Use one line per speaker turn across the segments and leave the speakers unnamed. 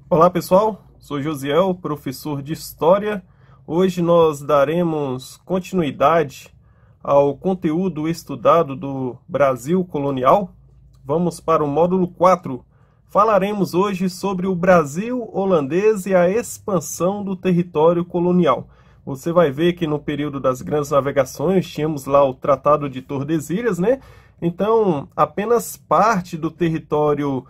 Olá pessoal, sou Josiel, professor de História. Hoje nós daremos continuidade ao conteúdo estudado do Brasil colonial. Vamos para o módulo 4. Falaremos hoje sobre o Brasil holandês e a expansão do território colonial. Você vai ver que no período das grandes navegações tínhamos lá o Tratado de Tordesilhas, né? Então, apenas parte do território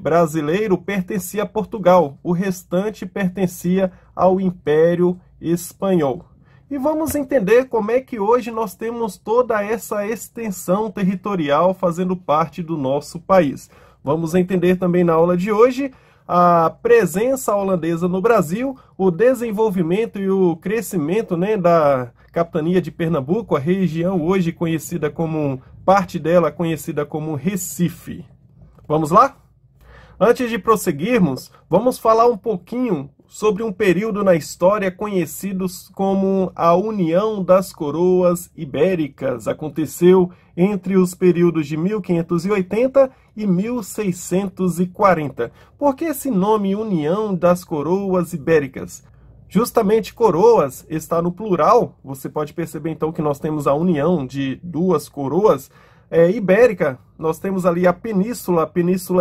brasileiro pertencia a Portugal, o restante pertencia ao Império Espanhol. E vamos entender como é que hoje nós temos toda essa extensão territorial fazendo parte do nosso país. Vamos entender também na aula de hoje a presença holandesa no Brasil, o desenvolvimento e o crescimento, né, da capitania de Pernambuco, a região hoje conhecida como, parte dela conhecida como Recife. Vamos lá? Antes de prosseguirmos, vamos falar um pouquinho sobre um período na história conhecido como a União das Coroas Ibéricas. Aconteceu entre os períodos de 1580 e 1640. Por que esse nome União das Coroas Ibéricas? Justamente coroas está no plural. Você pode perceber então que nós temos a união de duas coroas. Ibérica, nós temos ali a Península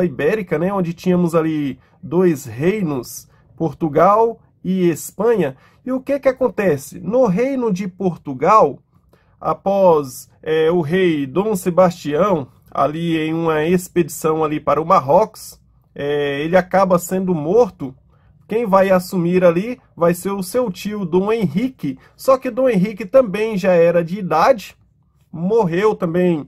Ibérica, né, onde tínhamos ali dois reinos, Portugal e Espanha. E o que acontece? No reino de Portugal, após o rei Dom Sebastião, ali em uma expedição ali para o Marrocos, ele acaba sendo morto. Quem vai assumir ali vai ser o seu tio Dom Henrique, só que Dom Henrique também já era de idade, morreu também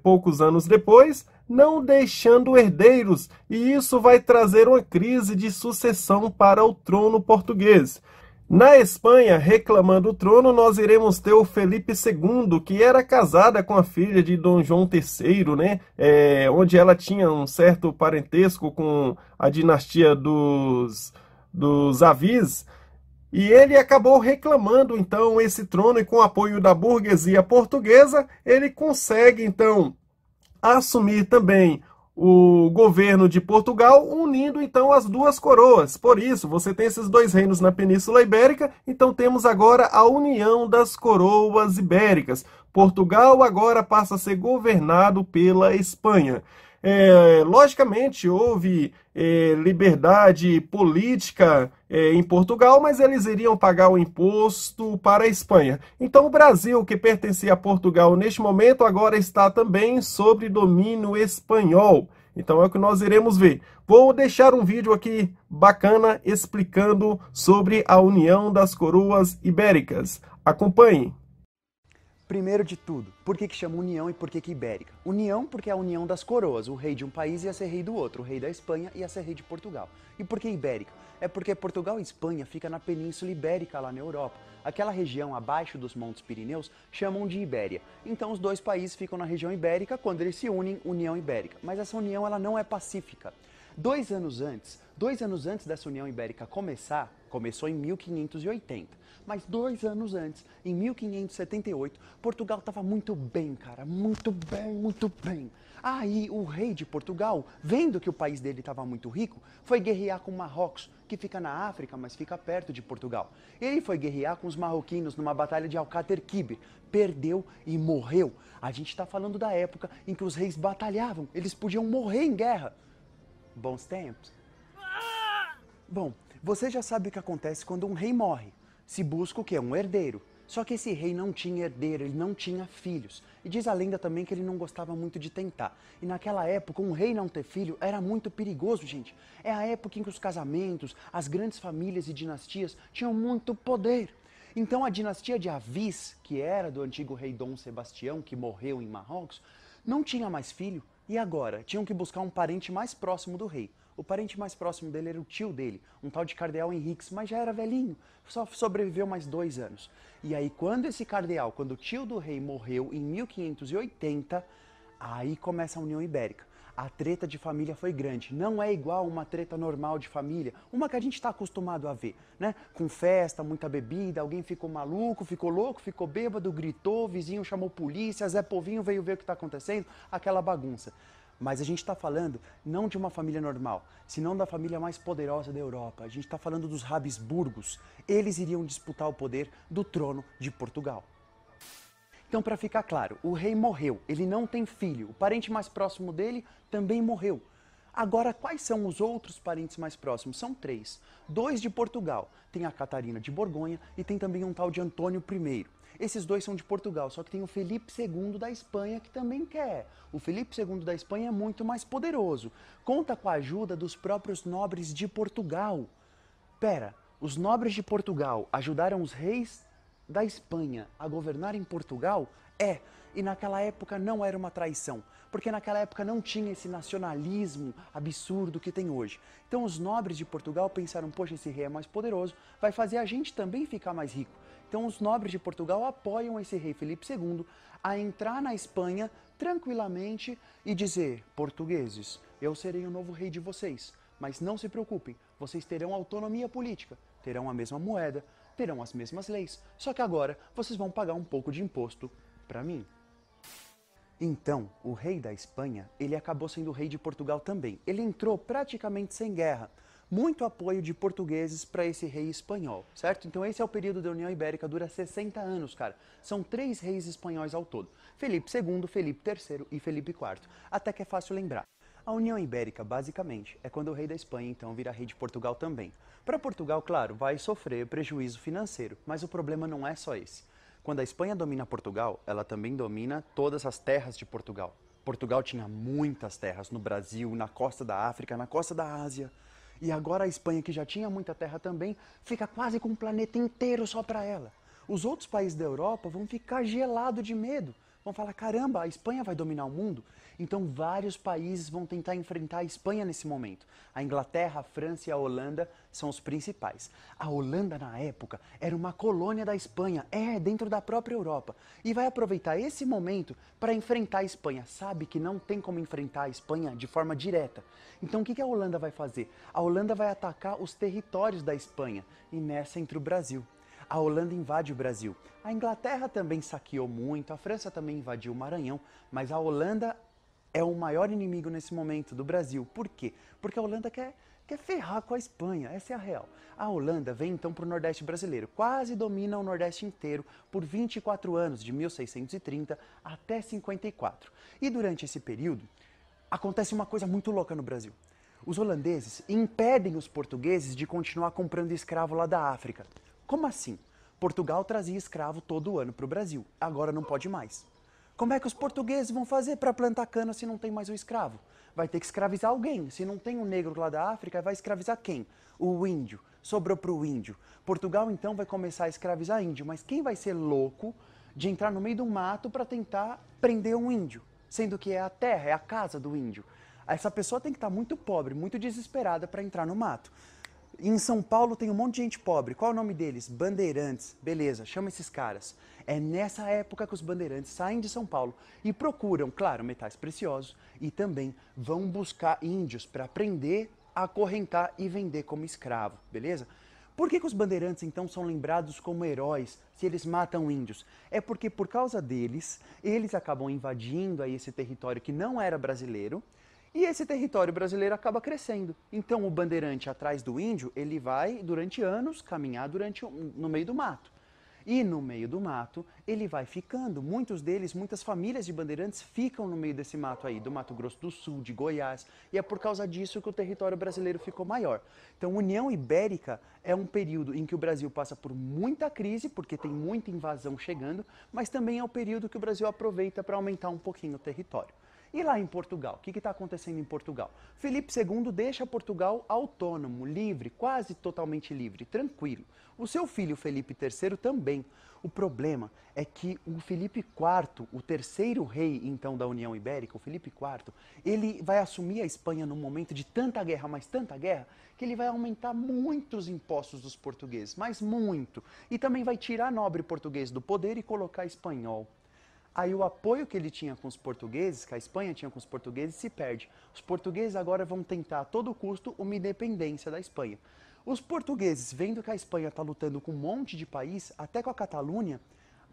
poucos anos depois, não deixando herdeiros, e isso vai trazer uma crise de sucessão para o trono português. Na Espanha, reclamando o trono, nós iremos ter o Felipe II, que era casada com a filha de Dom João III, né? Onde ela tinha um certo parentesco com a dinastia dos Avis. E ele acabou reclamando, então, esse trono, e com o apoio da burguesia portuguesa, ele consegue, então, assumir também o governo de Portugal, unindo, então, as duas coroas. Por isso, você tem esses dois reinos na Península Ibérica, então temos agora a união das coroas ibéricas. Portugal agora passa a ser governado pela Espanha. Logicamente, houve liberdade política em Portugal, mas eles iriam pagar o imposto para a Espanha. Então, o Brasil, que pertencia a Portugal neste momento, agora está também sob domínio espanhol. Então, é o que nós iremos ver. Vou deixar um vídeo aqui bacana explicando sobre a união das coroas ibéricas. Acompanhe.
Primeiro de tudo, por que chama União e por que Ibérica? União porque é a união das coroas, o rei de um país ia ser rei do outro, o rei da Espanha ia ser rei de Portugal. E por que Ibérica? É porque Portugal e Espanha fica na Península Ibérica, lá na Europa. Aquela região abaixo dos Montes Pirineus chamam de Ibéria. Então os dois países ficam na região ibérica, quando eles se unem, União Ibérica. Mas essa união ela não é pacífica. 2 anos antes dessa União Ibérica começar, começou em 1580. Mas 2 anos antes, em 1578, Portugal estava muito bem, cara, muito bem, muito bem. Aí o rei de Portugal, vendo que o país dele estava muito rico, foi guerrear com Marrocos, que fica na África, mas fica perto de Portugal. Ele foi guerrear com os marroquinos numa batalha de Alcácer Quibir, perdeu e morreu. A gente está falando da época em que os reis batalhavam, eles podiam morrer em guerra. Bons tempos. Bom, você já sabe o que acontece quando um rei morre. Se busca o quê? Um herdeiro. Só que esse rei não tinha herdeiro, ele não tinha filhos. E diz a lenda também que ele não gostava muito de tentar. E naquela época, um rei não ter filho era muito perigoso, gente. É a época em que os casamentos, as grandes famílias e dinastias tinham muito poder. Então a dinastia de Avis, que era do antigo rei Dom Sebastião, que morreu em Marrocos, não tinha mais filho. E agora? Tinham que buscar um parente mais próximo do rei. O parente mais próximo dele era o tio dele, um tal de Cardeal Henriques, mas já era velhinho, só sobreviveu mais 2 anos. E aí quando o tio do rei morreu em 1580, aí começa a União Ibérica. A treta de família foi grande, não é igual uma treta normal de família, uma que a gente está acostumado a ver, né? Com festa, muita bebida, alguém ficou maluco, ficou louco, ficou bêbado, gritou, o vizinho chamou polícia, Zé Povinho veio ver o que está acontecendo, aquela bagunça. Mas a gente está falando não de uma família normal, senão da família mais poderosa da Europa. A gente está falando dos Habsburgos. Eles iriam disputar o poder do trono de Portugal. Então, para ficar claro, o rei morreu, ele não tem filho, o parente mais próximo dele também morreu. Agora, quais são os outros parentes mais próximos? São 3. 2 de Portugal, tem a Catarina de Borgonha e tem também um tal de Antônio I. Esses 2 são de Portugal, só que tem o Felipe II da Espanha que também quer. O Felipe II da Espanha é muito mais poderoso, conta com a ajuda dos próprios nobres de Portugal. Pera, os nobres de Portugal ajudaram os reis da Espanha a governar em Portugal? E naquela época não era uma traição, porque naquela época não tinha esse nacionalismo absurdo que tem hoje. Então os nobres de Portugal pensaram, poxa, esse rei é mais poderoso, vai fazer a gente também ficar mais rico. Então os nobres de Portugal apoiam esse rei Felipe II a entrar na Espanha tranquilamente e dizer, portugueses, eu serei o novo rei de vocês, mas não se preocupem, vocês terão autonomia política, terão a mesma moeda, terão as mesmas leis, só que agora vocês vão pagar um pouco de imposto para mim. Então, o rei da Espanha, ele acabou sendo o rei de Portugal também. Ele entrou praticamente sem guerra. Muito apoio de portugueses para esse rei espanhol, certo? Então esse é o período da União Ibérica, dura 60 anos, cara. São 3 reis espanhóis ao todo. Felipe II, Felipe III e Felipe IV. Até que é fácil lembrar. A União Ibérica, basicamente, é quando o rei da Espanha, então, vira rei de Portugal também. Para Portugal, claro, vai sofrer prejuízo financeiro, mas o problema não é só esse. Quando a Espanha domina Portugal, ela também domina todas as terras de Portugal. Portugal tinha muitas terras no Brasil, na costa da África, na costa da Ásia. E agora a Espanha, que já tinha muita terra também, fica quase com o planeta inteiro só para ela. Os outros países da Europa vão ficar gelados de medo. Vão falar, caramba, a Espanha vai dominar o mundo? Então vários países vão tentar enfrentar a Espanha nesse momento. A Inglaterra, a França e a Holanda são os principais. A Holanda, na época, era uma colônia da Espanha, dentro da própria Europa. E vai aproveitar esse momento para enfrentar a Espanha. Sabe que não tem como enfrentar a Espanha de forma direta. Então o que a Holanda vai fazer? A Holanda vai atacar os territórios da Espanha. E nessa entra o Brasil. A Holanda invade o Brasil. A Inglaterra também saqueou muito, a França também invadiu o Maranhão, mas a Holanda é o maior inimigo nesse momento do Brasil. Por quê? Porque a Holanda quer ferrar com a Espanha, essa é a real. A Holanda vem então para o Nordeste brasileiro, quase domina o Nordeste inteiro por 24 anos, de 1630 até 54. E durante esse período, acontece uma coisa muito louca no Brasil. Os holandeses impedem os portugueses de continuar comprando escravo lá da África. Como assim? Portugal trazia escravo todo ano para o Brasil, agora não pode mais. Como é que os portugueses vão fazer para plantar cana se não tem mais o escravo? Vai ter que escravizar alguém. Se não tem um negro lá da África, vai escravizar quem? O índio. Sobrou para o índio. Portugal então vai começar a escravizar índio, mas quem vai ser louco de entrar no meio do mato para tentar prender um índio? Sendo que é a terra, é a casa do índio. Essa pessoa tem que estar muito pobre, muito desesperada para entrar no mato. Em São Paulo tem um monte de gente pobre. Qual é o nome deles? Bandeirantes. Beleza, chama esses caras. É nessa época que os bandeirantes saem de São Paulo e procuram, claro, metais preciosos e também vão buscar índios para prender, acorrentar e vender como escravo, beleza? Por que os bandeirantes então são lembrados como heróis se eles matam índios? É porque por causa deles, eles acabam invadindo aí esse território que não era brasileiro. E esse território brasileiro acaba crescendo. Então o bandeirante atrás do índio, ele vai durante anos caminhar no meio do mato. E no meio do mato, ele vai ficando. Muitos deles, muitas famílias de bandeirantes ficam no meio desse mato aí, do Mato Grosso do Sul, de Goiás. E é por causa disso que o território brasileiro ficou maior. Então, União Ibérica é um período em que o Brasil passa por muita crise, porque tem muita invasão chegando, mas também é o período que o Brasil aproveita para aumentar um pouquinho o território. E lá em Portugal, o que está acontecendo em Portugal? Felipe II deixa Portugal autônomo, livre, quase totalmente livre, tranquilo. O seu filho Felipe III também. O problema é que o Felipe IV, o terceiro rei então da União Ibérica, o Felipe IV, ele vai assumir a Espanha num momento de tanta guerra, mas tanta guerra, que ele vai aumentar muito os impostos dos portugueses, mas muito. E também vai tirar nobre português do poder e colocar espanhol. Aí o apoio que ele tinha com os portugueses, que a Espanha tinha com os portugueses, se perde. Os portugueses agora vão tentar a todo custo uma independência da Espanha. Os portugueses, vendo que a Espanha está lutando com um monte de país, até com a Catalunha,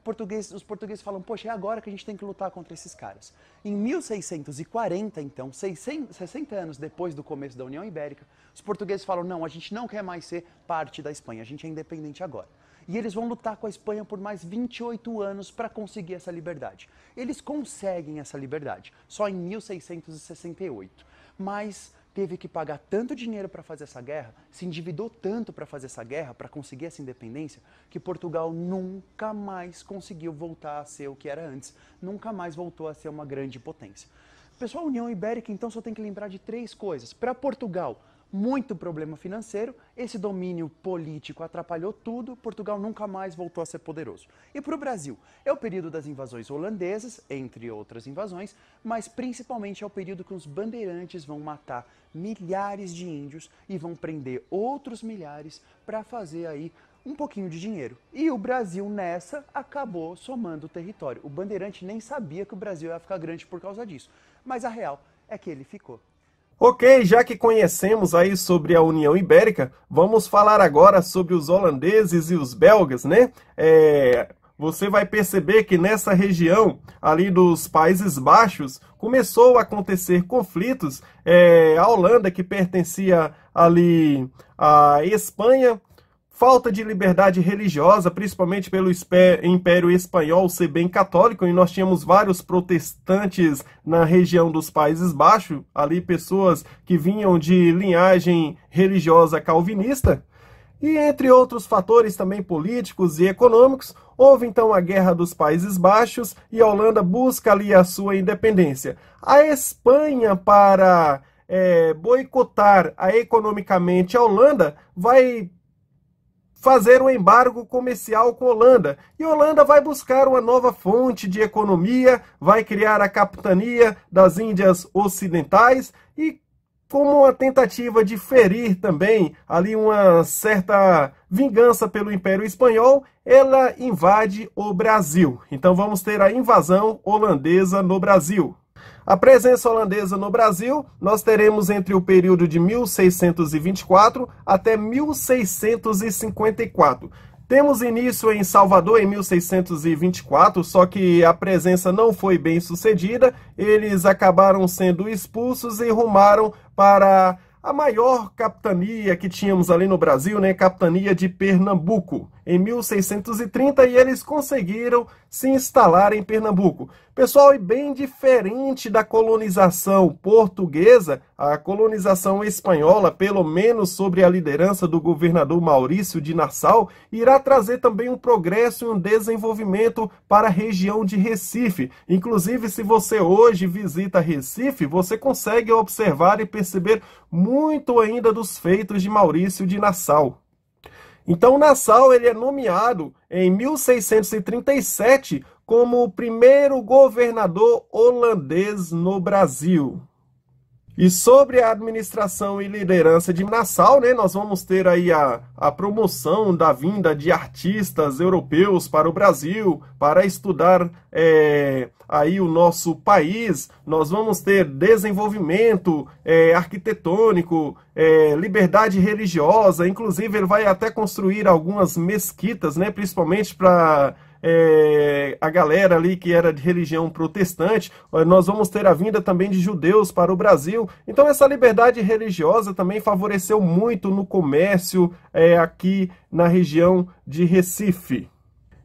os portugueses falam, poxa, é agora que a gente tem que lutar contra esses caras. Em 1640, então, 60 anos depois do começo da União Ibérica, os portugueses falam, não, a gente não quer mais ser parte da Espanha, a gente é independente agora. E eles vão lutar com a Espanha por mais 28 anos para conseguir essa liberdade. Eles conseguem essa liberdade, só em 1668. Mas teve que pagar tanto dinheiro para fazer essa guerra, se endividou tanto para fazer essa guerra, para conseguir essa independência, que Portugal nunca mais conseguiu voltar a ser o que era antes. Nunca mais voltou a ser uma grande potência. Pessoal, a União Ibérica, então, só tem que lembrar de 3 coisas. Para Portugal, muito problema financeiro, esse domínio político atrapalhou tudo, Portugal nunca mais voltou a ser poderoso. E para o Brasil, é o período das invasões holandesas, entre outras invasões, mas principalmente é o período que os bandeirantes vão matar milhares de índios e vão prender outros milhares para fazer aí um pouquinho de dinheiro. E o Brasil nessa acabou somando território. O bandeirante nem sabia que o Brasil ia ficar grande por causa disso, mas a real é que ele ficou.
Ok, já que conhecemos aí sobre a União Ibérica, vamos falar agora sobre os holandeses e os belgas, né? Você vai perceber que nessa região ali dos Países Baixos começou a acontecer conflitos. A Holanda, que pertencia ali à Espanha, falta de liberdade religiosa, principalmente pelo Império Espanhol ser bem católico, e nós tínhamos vários protestantes na região dos Países Baixos, ali pessoas que vinham de linhagem religiosa calvinista, e entre outros fatores também políticos e econômicos, houve então a Guerra dos Países Baixos e a Holanda busca ali a sua independência. A Espanha, para boicotar economicamente a Holanda, vai fazer um embargo comercial com a Holanda. E a Holanda vai buscar uma nova fonte de economia, vai criar a capitania das Índias Ocidentais e, como uma tentativa de ferir também ali uma certa vingança pelo Império Espanhol, ela invade o Brasil. Então vamos ter a invasão holandesa no Brasil. A presença holandesa no Brasil, nós teremos entre o período de 1624 até 1654. Temos início em Salvador em 1624, só que a presença não foi bem sucedida. Eles acabaram sendo expulsos e rumaram para a maior capitania que tínhamos ali no Brasil, né? Capitania de Pernambuco, em 1630, e eles conseguiram se instalar em Pernambuco. Pessoal, e bem diferente da colonização portuguesa, a colonização espanhola, pelo menos sobre a liderança do governador Maurício de Nassau, irá trazer também um progresso e um desenvolvimento para a região de Recife. Inclusive, se você hoje visita Recife, você consegue observar e perceber muito ainda dos feitos de Maurício de Nassau. Então, Nassau ele é nomeado em 1637 como o primeiro governador holandês no Brasil. E sobre a administração e liderança de Nassau, né, nós vamos ter aí a promoção da vinda de artistas europeus para o Brasil, para estudar aí o nosso país. Nós vamos ter desenvolvimento arquitetônico, liberdade religiosa, inclusive ele vai até construir algumas mesquitas, né, principalmente para a galera ali que era de religião protestante. Nós vamos ter a vinda também de judeus para o Brasil. Então essa liberdade religiosa também favoreceu muito no comércio aqui na região de Recife.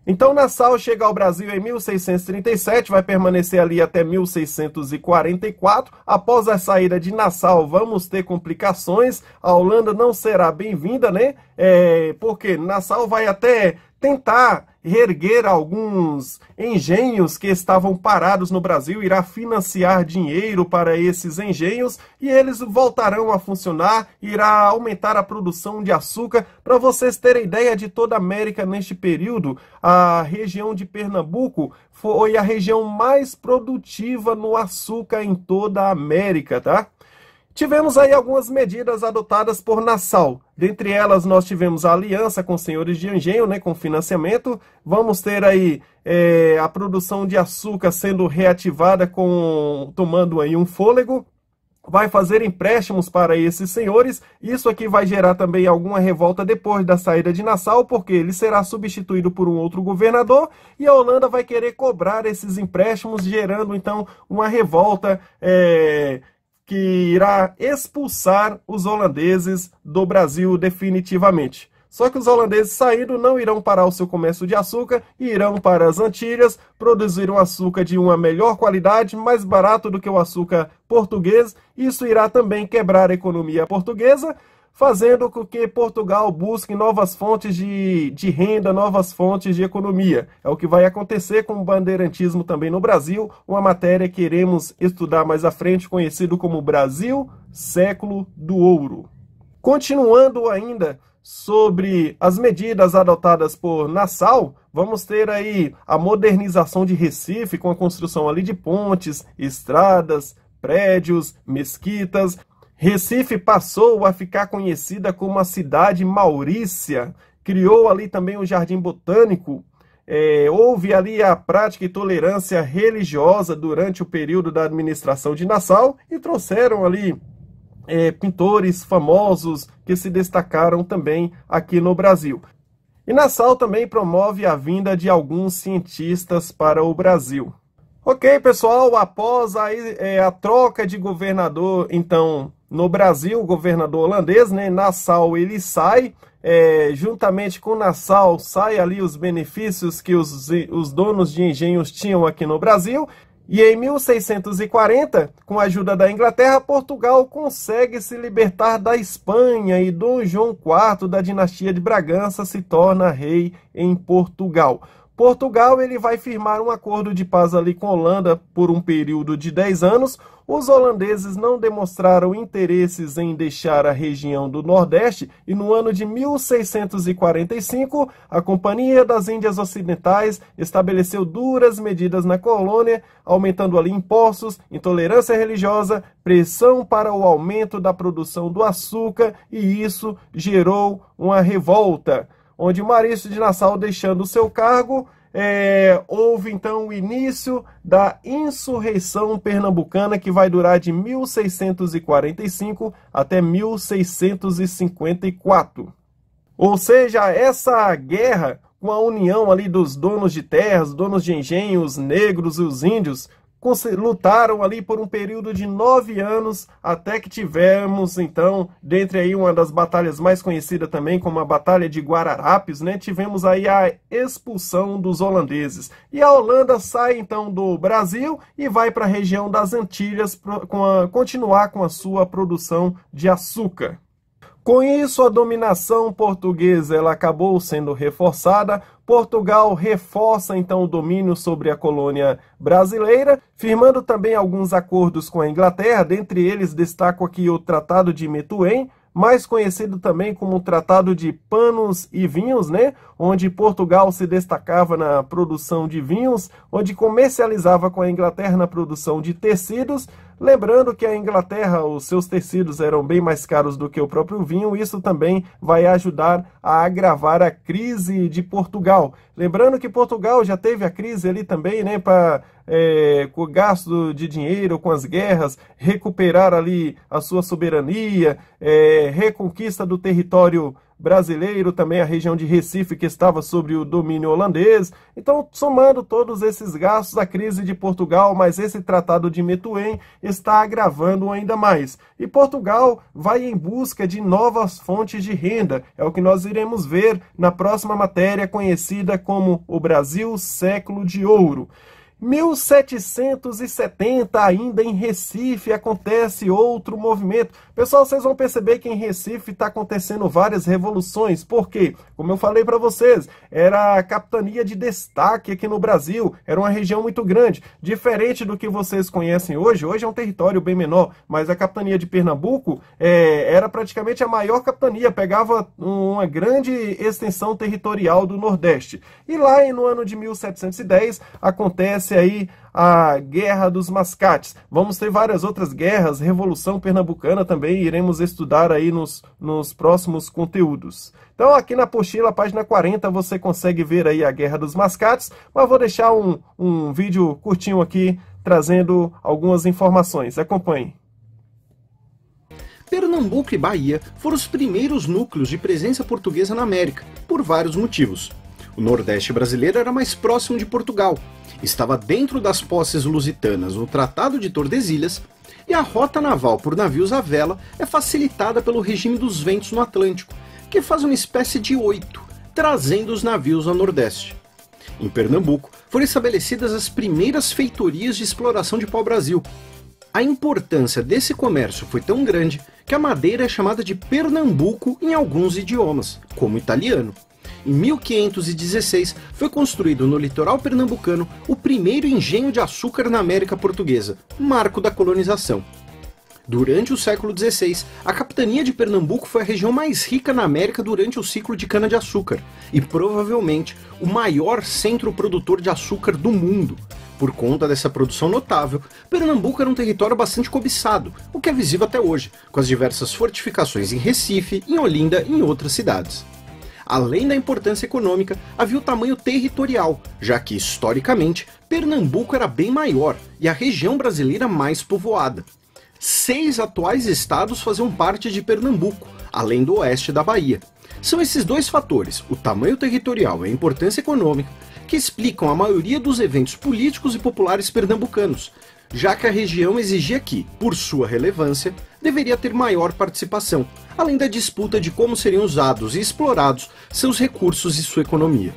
Então Nassau chega ao Brasil em 1637, vai permanecer ali até 1644. Após a saída de Nassau, vamos ter complicações. A Holanda não será bem-vinda, né? Porque Nassau vai até tentar reerguer alguns engenhos que estavam parados no Brasil, irá financiar dinheiro para esses engenhos e eles voltarão a funcionar, irá aumentar a produção de açúcar. Para vocês terem ideia de toda a América neste período, a região de Pernambuco foi a região mais produtiva no açúcar em toda a América, tá? Tivemos aí algumas medidas adotadas por Nassau. Dentre elas, nós tivemos a aliança com os senhores de engenho, né, com financiamento. Vamos ter aí a produção de açúcar sendo reativada tomando aí um fôlego. vai fazer empréstimos para esses senhores. Isso aqui vai gerar também alguma revolta depois da saída de Nassau, porque ele será substituído por um outro governador e a Holanda vai querer cobrar esses empréstimos, gerando então uma revolta que irá expulsar os holandeses do Brasil definitivamente. Só que os holandeses saindo não irão parar o seu comércio de açúcar e irão para as Antilhas produzir um açúcar de uma melhor qualidade, mais barato do que o açúcar português. Isso irá também quebrar a economia portuguesa, fazendo com que Portugal busque novas fontes de renda, novas fontes de economia. É o que vai acontecer com o bandeirantismo também no Brasil, uma matéria que iremos estudar mais à frente, conhecido como Brasil, Século do Ouro. Continuando ainda sobre as medidas adotadas por Nassau, vamos ter aí a modernização de Recife, com a construção ali de pontes, estradas, prédios, mesquitas. Recife passou a ficar conhecida como a cidade maurícia, criou ali também o Jardim Botânico, houve ali a prática e tolerância religiosa durante o período da administração de Nassau e trouxeram ali pintores famosos que se destacaram também aqui no Brasil. E Nassau também promove a vinda de alguns cientistas para o Brasil. Ok, pessoal, após a troca de governador, então, no Brasil, o governador holandês, né, Nassau, ele sai, juntamente com Nassau, sai ali os benefícios que os donos de engenhos tinham aqui no Brasil. E em 1640, com a ajuda da Inglaterra, Portugal consegue se libertar da Espanha e Dom João IV da dinastia de Bragança se torna rei em Portugal. Portugal ele vai firmar um acordo de paz ali com a Holanda por um período de 10 anos. Os holandeses não demonstraram interesses em deixar a região do Nordeste e no ano de 1645, a Companhia das Índias Ocidentais estabeleceu duras medidas na colônia, aumentando ali impostos, intolerância religiosa, pressão para o aumento da produção do açúcar e isso gerou uma revolta, onde Maurício de Nassau, deixando o seu cargo, houve então o início da insurreição pernambucana, que vai durar de 1645 até 1654. Ou seja, essa guerra com a união ali dos donos de terras, donos de engenhos, os negros e os índios, lutaram ali por um período de 9 anos, até que tivemos, então, dentre aí uma das batalhas mais conhecidas também, como a Batalha de Guararapes, né? Tivemos aí a expulsão dos holandeses. E a Holanda sai, então, do Brasil e vai para a região das Antilhas continuar com a sua produção de açúcar. Com isso, a dominação portuguesa ela acabou sendo reforçada. Portugal reforça então o domínio sobre a colônia brasileira, firmando também alguns acordos com a Inglaterra. Dentre eles, destaco aqui o Tratado de Methuen, mais conhecido também como o Tratado de Panos e Vinhos, né? Onde Portugal se destacava na produção de vinhos, onde comercializava com a Inglaterra na produção de tecidos. Lembrando que a Inglaterra, os seus tecidos eram bem mais caros do que o próprio vinho, isso também vai ajudar a agravar a crise de Portugal. Lembrando que Portugal já teve a crise ali também, né, com o gasto de dinheiro, com as guerras, recuperar ali a sua soberania, reconquista do território brasileiro, também a região de Recife, que estava sob o domínio holandês. Então, somando todos esses gastos, a crise de Portugal, mas esse Tratado de Methuen está agravando ainda mais. E Portugal vai em busca de novas fontes de renda. É o que nós iremos ver na próxima matéria, conhecida como o Brasil, Século de Ouro. 1770, ainda em Recife, acontece outro movimento. Pessoal, vocês vão perceber que em Recife está acontecendo várias revoluções. Por quê? Como eu falei para vocês, era a capitania de destaque aqui no Brasil, era uma região muito grande. Diferente do que vocês conhecem hoje, hoje é um território bem menor, mas a capitania de Pernambuco era praticamente a maior capitania, pegava uma grande extensão territorial do Nordeste. E lá no ano de 1710 acontece aí a Guerra dos Mascates. Vamos ter várias outras guerras, Revolução Pernambucana também, iremos estudar aí nos próximos conteúdos. Então aqui na apostila, página 40, você consegue ver aí a Guerra dos Mascates, mas vou deixar um vídeo curtinho aqui, trazendo algumas informações. Acompanhe.
Pernambuco e Bahia foram os primeiros núcleos de presença portuguesa na América, por vários motivos. O Nordeste brasileiro era mais próximo de Portugal, estava dentro das posses lusitanas no Tratado de Tordesilhas, e a rota naval por navios à vela é facilitada pelo regime dos ventos no Atlântico, que faz uma espécie de oito, trazendo os navios ao Nordeste. Em Pernambuco, foram estabelecidas as primeiras feitorias de exploração de pau-brasil. A importância desse comércio foi tão grande que a madeira é chamada de Pernambuco em alguns idiomas, como o italiano. Em 1516, foi construído no litoral pernambucano o primeiro engenho de açúcar na América Portuguesa, marco da colonização. Durante o século XVI, a capitania de Pernambuco foi a região mais rica na América durante o ciclo de cana-de-açúcar, e provavelmente o maior centro produtor de açúcar do mundo. Por conta dessa produção notável, Pernambuco era um território bastante cobiçado, o que é visível até hoje, com as diversas fortificações em Recife, em Olinda e em outras cidades. Além da importância econômica, havia o tamanho territorial, já que, historicamente, Pernambuco era bem maior e a região brasileira mais povoada. 6 atuais estados faziam parte de Pernambuco, além do oeste da Bahia. São esses dois fatores, o tamanho territorial e a importância econômica, que explicam a maioria dos eventos políticos e populares pernambucanos, já que a região exigia que, por sua relevância, deveria ter maior participação, além da disputa de como seriam usados e explorados seus recursos e sua economia.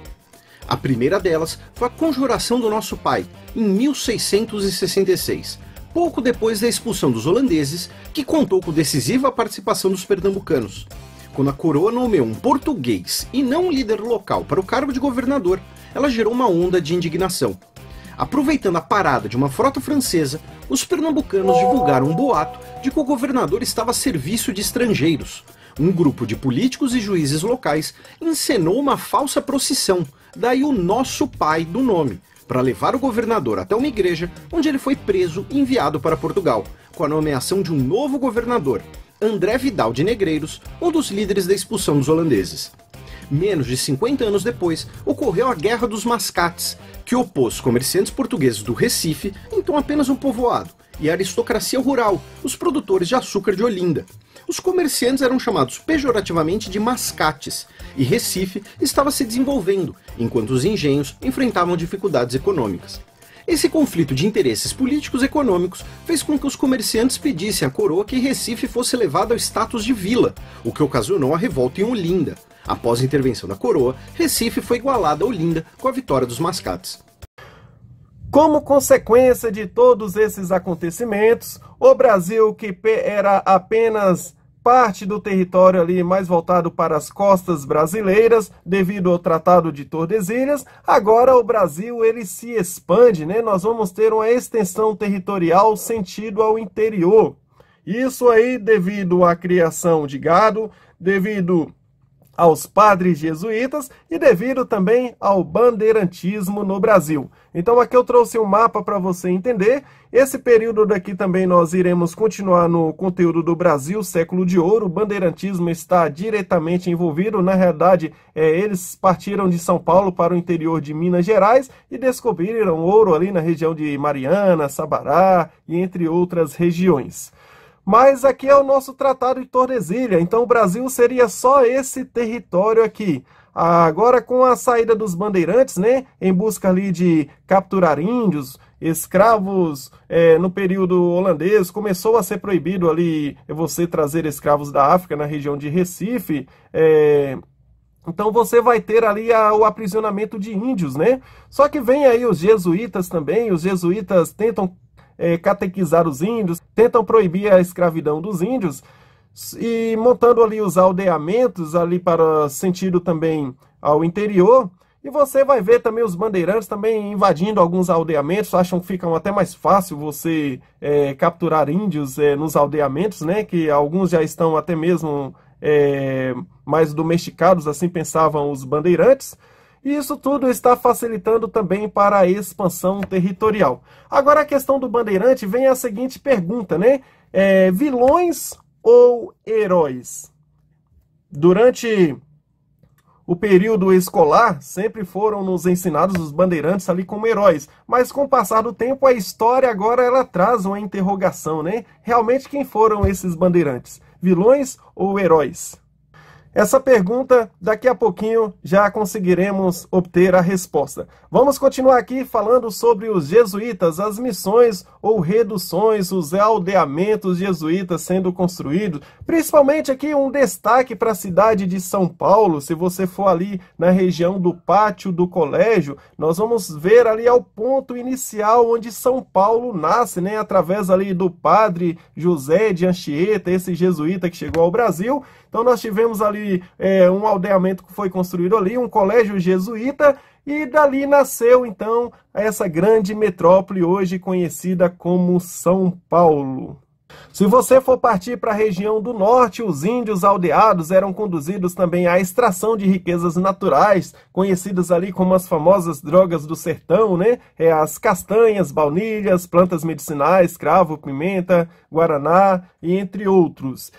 A primeira delas foi a Conjuração do Nosso Pai, em 1666, pouco depois da expulsão dos holandeses, que contou com decisiva participação dos pernambucanos. Quando a coroa nomeou um português e não um líder local para o cargo de governador, ela gerou uma onda de indignação. Aproveitando a parada de uma frota francesa, os pernambucanos divulgaram um boato de que o governador estava a serviço de estrangeiros. Um grupo de políticos e juízes locais encenou uma falsa procissão, daí o Nosso Pai do nome, para levar o governador até uma igreja, onde ele foi preso e enviado para Portugal, com a nomeação de um novo governador, André Vidal de Negreiros, um dos líderes da expulsão dos holandeses. Menos de 50 anos depois, ocorreu a Guerra dos Mascates, que opôs comerciantes portugueses do Recife, então apenas um povoado, e a aristocracia rural, os produtores de açúcar de Olinda. Os comerciantes eram chamados pejorativamente de mascates, e Recife estava se desenvolvendo, enquanto os engenhos enfrentavam dificuldades econômicas. Esse conflito de interesses políticos e econômicos fez com que os comerciantes pedissem à coroa que Recife fosse elevado ao status de vila, o que ocasionou a revolta em Olinda. Após a intervenção da coroa, Recife foi igualada a Olinda com a vitória dos mascates.
Como consequência de todos esses acontecimentos, o Brasil, que era apenas parte do território ali mais voltado para as costas brasileiras, devido ao Tratado de Tordesilhas, agora o Brasil ele se expande, né? Nós vamos ter uma extensão territorial sentido ao interior. Isso aí devido à criação de gado, devido aos padres jesuítas e devido também ao bandeirantismo no Brasil. Então aqui eu trouxe um mapa para você entender. Esse período daqui também nós iremos continuar no conteúdo do Brasil, século de ouro. O bandeirantismo está diretamente envolvido. Na realidade, eles partiram de São Paulo para o interior de Minas Gerais e descobriram ouro ali na região de Mariana, Sabará e entre outras regiões. Mas aqui é o nosso Tratado de Tordesilhas, então o Brasil seria só esse território aqui. Agora com a saída dos bandeirantes, né, em busca ali de capturar índios, escravos no período holandês, começou a ser proibido ali você trazer escravos da África na região de Recife, então você vai ter ali o aprisionamento de índios, né? Só que vem aí os jesuítas também, os jesuítas tentam catequizar os índios, tentam proibir a escravidão dos índios e montando ali os aldeamentos ali para sentido também ao interior. E você vai ver também os bandeirantes também invadindo alguns aldeamentos, acham que fica até mais fácil você capturar índios nos aldeamentos, né? Que alguns já estão até mesmo mais domesticados, assim pensavam os bandeirantes. E isso tudo está facilitando também para a expansão territorial. Agora a questão do bandeirante vem a seguinte pergunta, né? Vilões ou heróis? Durante o período escolar, sempre foram nos ensinados os bandeirantes ali como heróis. Mas com o passar do tempo, a história agora ela traz uma interrogação, né? Realmente quem foram esses bandeirantes? vilões ou heróis? Essa pergunta, daqui a pouquinho, já conseguiremos obter a resposta. Vamos continuar aqui falando sobre os jesuítas, as missões ou reduções, os aldeamentos jesuítas sendo construídos. Principalmente aqui um destaque para a cidade de São Paulo. Se você for ali na região do pátio do colégio, nós vamos ver ali ao ponto inicial onde São Paulo nasce, né? Através ali do padre José de Anchieta, esse jesuíta que chegou ao Brasil. Então nós tivemos ali um aldeamento que foi construído ali, um colégio jesuíta, e dali nasceu então essa grande metrópole hoje conhecida como São Paulo. Se você for partir para a região do norte, os índios aldeados eram conduzidos também à extração de riquezas naturais, conhecidas ali como as famosas drogas do sertão, né? As castanhas, baunilhas, plantas medicinais, cravo, pimenta, guaraná e entre outros.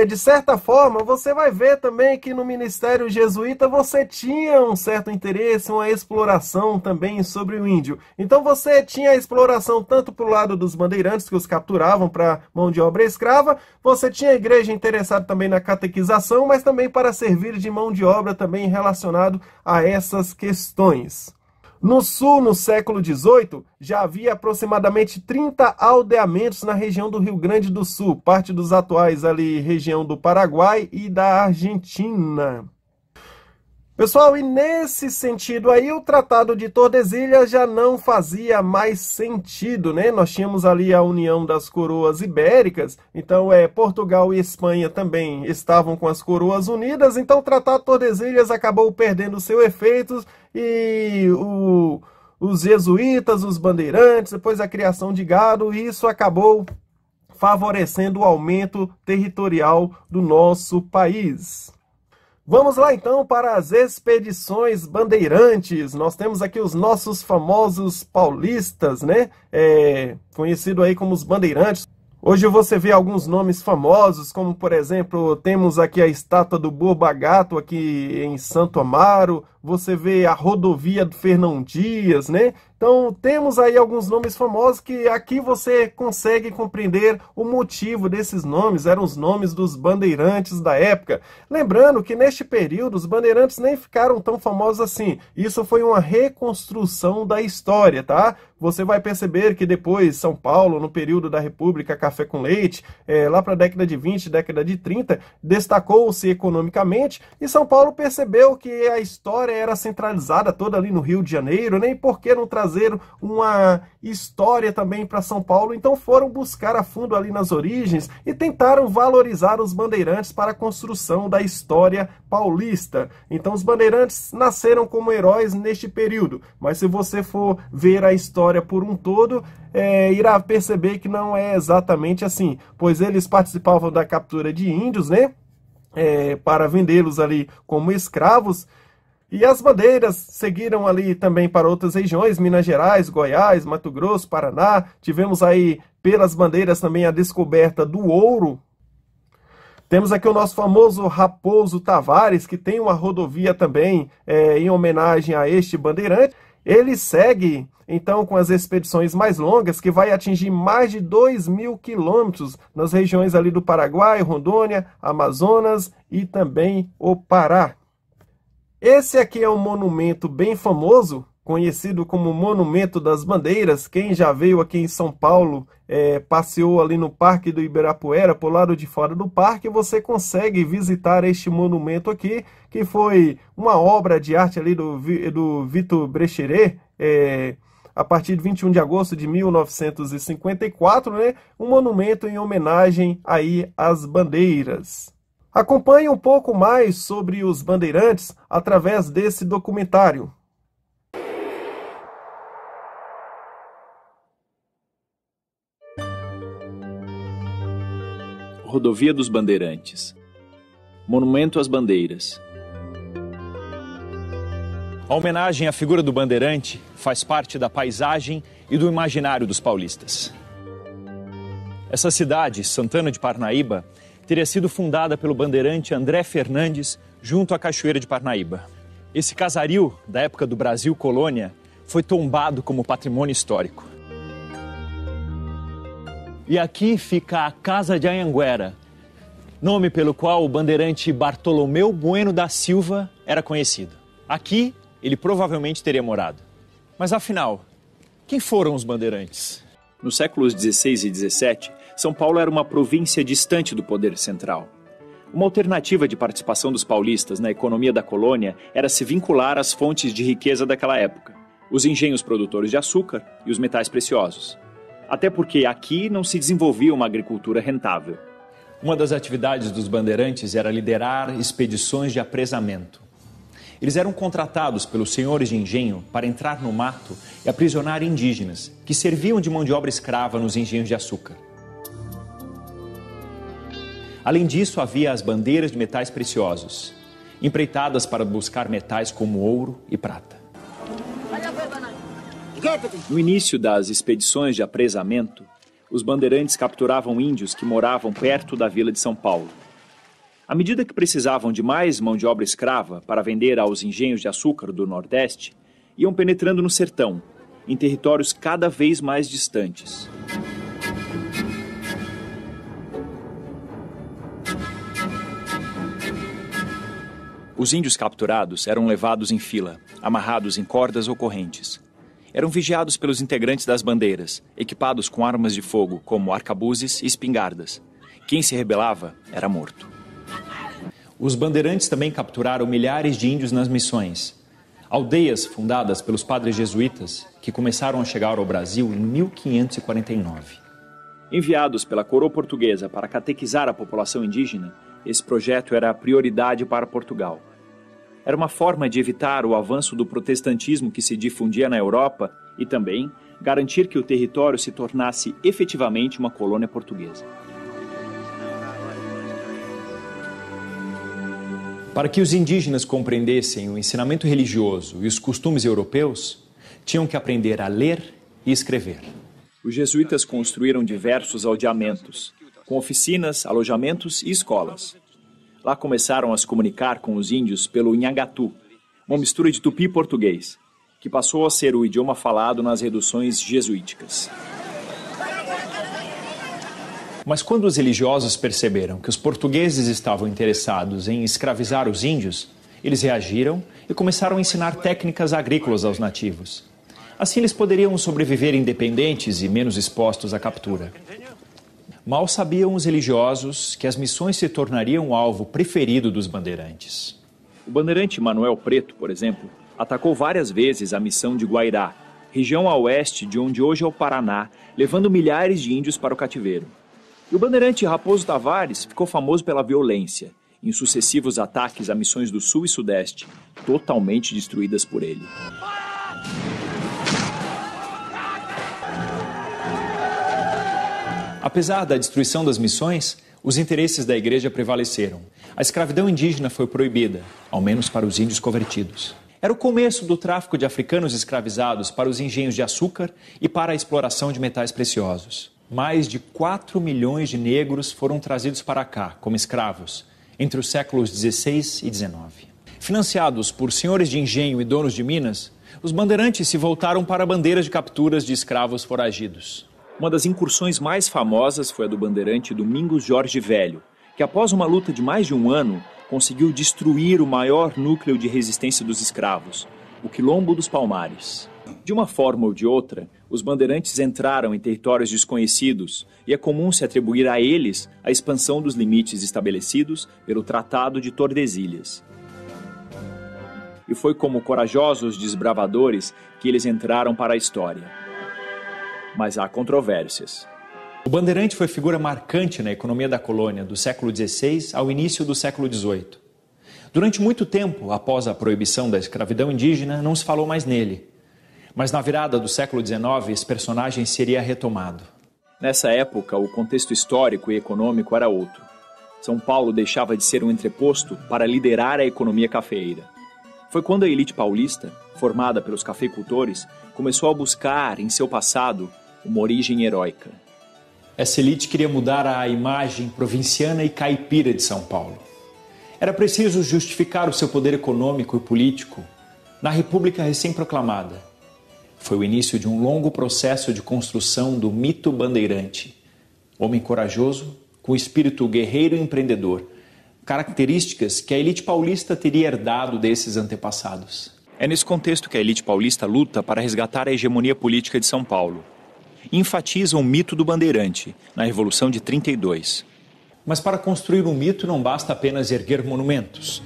De certa forma, você vai ver também que no Ministério Jesuíta você tinha um certo interesse, uma exploração também sobre o índio. Então você tinha a exploração tanto para o lado dos bandeirantes, que os capturavam para mão de obra escrava, você tinha a igreja interessada também na catequização, mas também para servir de mão de obra também relacionado a essas questões. No sul, no século XVIII, já havia aproximadamente 30 aldeamentos na região do Rio Grande do Sul, parte dos atuais ali, região do Paraguai e da Argentina. Pessoal, e nesse sentido aí, o Tratado de Tordesilhas já não fazia mais sentido, né? Nós tínhamos ali a união das coroas ibéricas, então Portugal e Espanha também estavam com as coroas unidas, então o Tratado de Tordesilhas acabou perdendo seu efeito e os jesuítas, os bandeirantes, depois a criação de gado, isso acabou favorecendo o aumento territorial do nosso país. Vamos lá então para as expedições bandeirantes. Nós temos aqui os nossos famosos paulistas, né? Conhecido aí como os bandeirantes. Hoje você vê alguns nomes famosos, como por exemplo, temos aqui a estátua do Borba Gato aqui em Santo Amaro, você vê a rodovia do Fernão Dias, né? Então temos aí alguns nomes famosos que aqui você consegue compreender o motivo desses nomes, eram os nomes dos bandeirantes da época. Lembrando que neste período os bandeirantes nem ficaram tão famosos assim, isso foi uma reconstrução da história, tá? Você vai perceber que depois São Paulo, no período da República Café com Leite, lá para a década de 20, década de 30, destacou-se economicamente e São Paulo percebeu que a história era centralizada toda ali no Rio de Janeiro, né? E por que não trazer uma história também para São Paulo? Então foram buscar a fundo ali nas origens e tentaram valorizar os bandeirantes para a construção da história paulista. Então os bandeirantes nasceram como heróis neste período, mas se você for ver a história por um todo, irá perceber que não é exatamente assim, pois eles participavam da captura de índios, né? Para vendê-los ali como escravos. E as bandeiras seguiram ali também para outras regiões, Minas Gerais, Goiás, Mato Grosso, Paraná. Tivemos aí pelas bandeiras também a descoberta do ouro. Temos aqui o nosso famoso Raposo Tavares, que tem uma rodovia também em homenagem a este bandeirante. Ele segue, então, com as expedições mais longas, que vai atingir mais de 2.000 quilômetros nas regiões ali do Paraguai, Rondônia, Amazonas e também o Pará. Esse aqui é um monumento bem famoso, conhecido como Monumento das Bandeiras. Quem já veio aqui em São Paulo, passeou ali no Parque do Ibirapuera, por lado de fora do parque, você consegue visitar este monumento aqui, que foi uma obra de arte ali do Vitor Brecheret, a partir de 21 de agosto de 1954, né? Um monumento em homenagem aí às bandeiras. Acompanhe um pouco mais sobre os bandeirantes através desse documentário.
Rodovia dos Bandeirantes. Monumento às Bandeiras. A homenagem à figura do bandeirante faz parte da paisagem e do imaginário dos paulistas. Essa cidade, Santana de Parnaíba, teria sido fundada pelo bandeirante André Fernandes junto à Cachoeira de Parnaíba. Esse casario, da época do Brasil colônia, foi tombado como patrimônio histórico. E aqui fica a Casa de Anhanguera, nome pelo qual o bandeirante Bartolomeu Bueno da Silva era conhecido. Aqui, ele provavelmente teria morado. Mas afinal, quem foram os bandeirantes? Nos séculos XVI e XVII, São Paulo era uma província distante do poder central. Uma alternativa de participação dos paulistas na economia da colônia era se vincular às fontes de riqueza daquela época, os engenhos produtores de açúcar e os metais preciosos. Até porque aqui não se desenvolvia uma agricultura rentável. Uma das atividades dos bandeirantes era liderar expedições de apresamento. Eles eram contratados pelos senhores de engenho para entrar no mato e aprisionar indígenas, que serviam de mão de obra escrava nos engenhos de açúcar. Além disso, havia as bandeiras de metais preciosos, empreitadas para buscar metais como ouro e prata. No início das expedições de apresamento, os bandeirantes capturavam índios que moravam perto da vila de São Paulo. À medida que precisavam de mais mão de obra escrava para vender aos engenhos de açúcar do Nordeste, iam penetrando no sertão, em territórios cada vez mais distantes. Os índios capturados eram levados em fila, amarrados em cordas ou correntes. Eram vigiados pelos integrantes das bandeiras, equipados com armas de fogo, como arcabuzes e espingardas. Quem se rebelava era morto. Os bandeirantes também capturaram milhares de índios nas missões, aldeias fundadas pelos padres jesuítas que começaram a chegar ao Brasil em 1549. Enviados pela coroa portuguesa para catequizar a população indígena, esse projeto era a prioridade para Portugal. Era uma forma de evitar o avanço do protestantismo que se difundia na Europa e também garantir que o território se tornasse efetivamente uma colônia portuguesa. Para que os indígenas compreendessem o ensinamento religioso e os costumes europeus, tinham que aprender a ler e escrever. Os jesuítas construíram diversos aldeamentos, com oficinas, alojamentos e escolas. Lá começaram a se comunicar com os índios pelo Nhangatu, uma mistura de tupi e português, que passou a ser o idioma falado nas reduções jesuíticas. Mas quando os religiosos perceberam que os portugueses estavam interessados em escravizar os índios, eles reagiram e começaram a ensinar técnicas agrícolas aos nativos. Assim eles poderiam sobreviver independentes e menos expostos à captura. Mal sabiam os religiosos que as missões se tornariam o alvo preferido dos bandeirantes. O bandeirante Manuel Preto, por exemplo, atacou várias vezes a missão de Guairá, região a oeste de onde hoje é o Paraná, levando milhares de índios para o cativeiro. E o bandeirante Raposo Tavares ficou famoso pela violência, em sucessivos ataques a missões do Sul e Sudeste, totalmente destruídas por ele. Apesar da destruição das missões, os interesses da igreja prevaleceram. A escravidão indígena foi proibida, ao menos para os índios convertidos. Era o começo do tráfico de africanos escravizados para os engenhos de açúcar e para a exploração de metais preciosos. Mais de 4 milhões de negros foram trazidos para cá como escravos entre os séculos XVI e XIX. Financiados por senhores de engenho e donos de minas, os bandeirantes se voltaram para bandeiras de capturas de escravos foragidos. Uma das incursões mais famosas foi a do bandeirante Domingos Jorge Velho, que após uma luta de mais de um ano, conseguiu destruir o maior núcleo de resistência dos escravos, o Quilombo dos Palmares. De uma forma ou de outra, os bandeirantes entraram em territórios desconhecidos e é comum se atribuir a eles a expansão dos limites estabelecidos pelo Tratado de Tordesilhas. E foi como corajosos desbravadores que eles entraram para a história. Mas há controvérsias. O bandeirante foi figura marcante na economia da colônia do século XVI ao início do século XVIII. Durante muito tempo, após a proibição da escravidão indígena, não se falou mais nele. Mas na virada do século XIX, esse personagem seria retomado. Nessa época, o contexto histórico e econômico era outro. São Paulo deixava de ser um entreposto para liderar a economia cafeeira. Foi quando a elite paulista, formada pelos cafeicultores, começou a buscar, em seu passado, uma origem heróica. Essa elite queria mudar a imagem provinciana e caipira de São Paulo. Era preciso justificar o seu poder econômico e político na República recém-proclamada. Foi o início de um longo processo de construção do mito bandeirante, homem corajoso com espírito guerreiro e empreendedor, características que a elite paulista teria herdado desses antepassados. É nesse contexto que a elite paulista luta para resgatar a hegemonia política de São Paulo. E enfatiza o mito do bandeirante, na Revolução de 32. Mas para construir um mito não basta apenas erguer monumentos.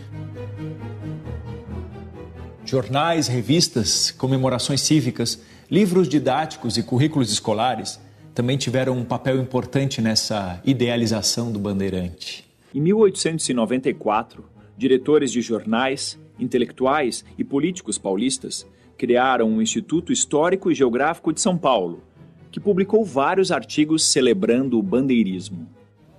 Jornais, revistas, comemorações cívicas, livros didáticos e currículos escolares também tiveram um papel importante nessa idealização do bandeirante. Em 1894, diretores de jornais, intelectuais e políticos paulistas criaram o Instituto Histórico e Geográfico de São Paulo, que publicou vários artigos celebrando o bandeirismo.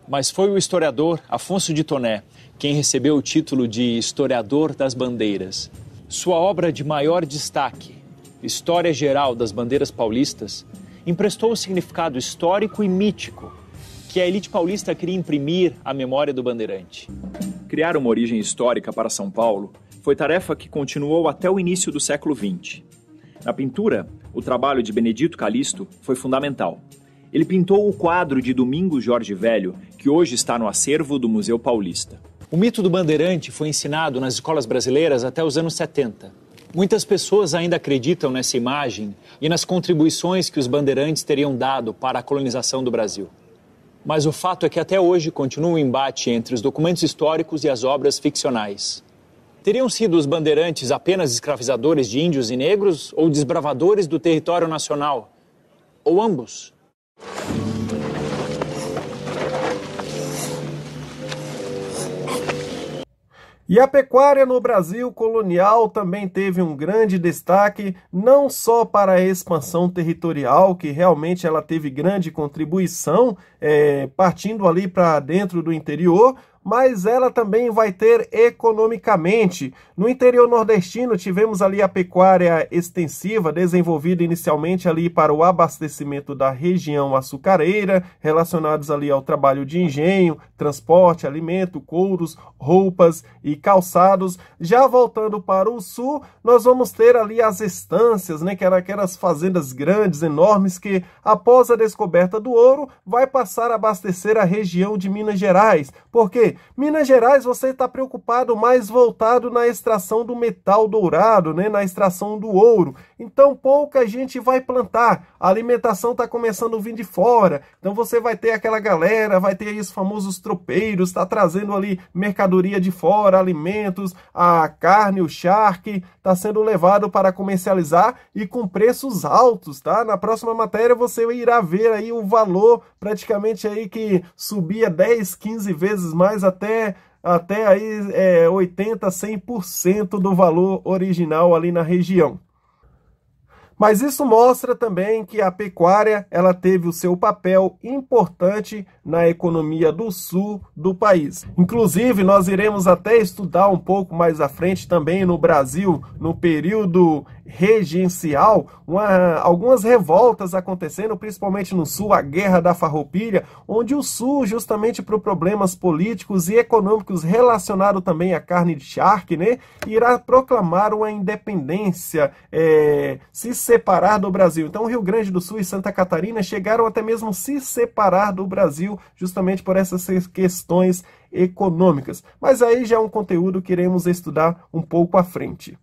Mas foi o historiador Afonso de Toné quem recebeu o título de Historiador das Bandeiras. Sua obra de maior destaque, História Geral das Bandeiras Paulistas, emprestou o significado histórico e mítico que a elite paulista queria imprimir à memória do bandeirante. Criar uma origem histórica para São Paulo foi tarefa que continuou até o início do século XX. Na pintura, o trabalho de Benedito Calixto foi fundamental. Ele pintou o quadro de Domingos Jorge Velho, que hoje está no acervo do Museu Paulista. O mito do bandeirante foi ensinado nas escolas brasileiras até os anos 70. Muitas pessoas ainda acreditam nessa imagem e nas contribuições que os bandeirantes teriam dado para a colonização do Brasil. Mas o fato é que até hoje continua um embate entre os documentos históricos e as obras ficcionais. Teriam sido os bandeirantes apenas escravizadores de índios e negros ou desbravadores do território nacional? Ou ambos?
E a pecuária no Brasil colonial também teve um grande destaque, não só para a expansão territorial, que realmente ela teve grande contribuição, partindo ali para dentro do interior, mas ela também vai ter economicamente. No interior nordestino tivemos ali a pecuária extensiva, desenvolvida inicialmente ali para o abastecimento da região açucareira, relacionados ali ao trabalho de engenho, transporte, alimento, couros, roupas e calçados. Já voltando para o sul, nós vamos ter ali as estâncias, né, que eram aquelas fazendas grandes, enormes, que após a descoberta do ouro, vai passar a abastecer a região de Minas Gerais. Por quê? Minas Gerais, você está preocupado mais voltado na extração do metal dourado, né, na extração do ouro. Então pouca gente vai plantar, a alimentação está começando a vir de fora, então você vai ter aquela galera, vai ter aí os famosos tropeiros, está trazendo ali mercadoria de fora, alimentos, a carne, o charque, está sendo levado para comercializar e com preços altos, tá? Na próxima matéria você irá ver aí o valor praticamente aí que subia 10, 15 vezes mais até aí 80, 100% do valor original ali na região. Mas isso mostra também que a pecuária ela teve o seu papel importante na economia do sul do país. Inclusive, nós iremos até estudar um pouco mais à frente também no Brasil, no período regencial, algumas revoltas acontecendo, principalmente no sul, a Guerra da Farroupilha, onde o sul, justamente por problemas políticos e econômicos relacionados também à carne de charque, né, irá proclamar uma independência, se separar do Brasil. Então, o Rio Grande do Sul e Santa Catarina chegaram até mesmo se separar do Brasil, justamente por essas questões econômicas. Mas aí já é um conteúdo que iremos estudar um pouco à frente.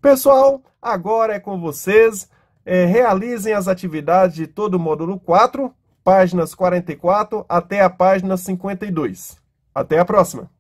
Pessoal, agora é com vocês. Realizem as atividades de todo o módulo 4, páginas 44 até a página 52. Até a próxima!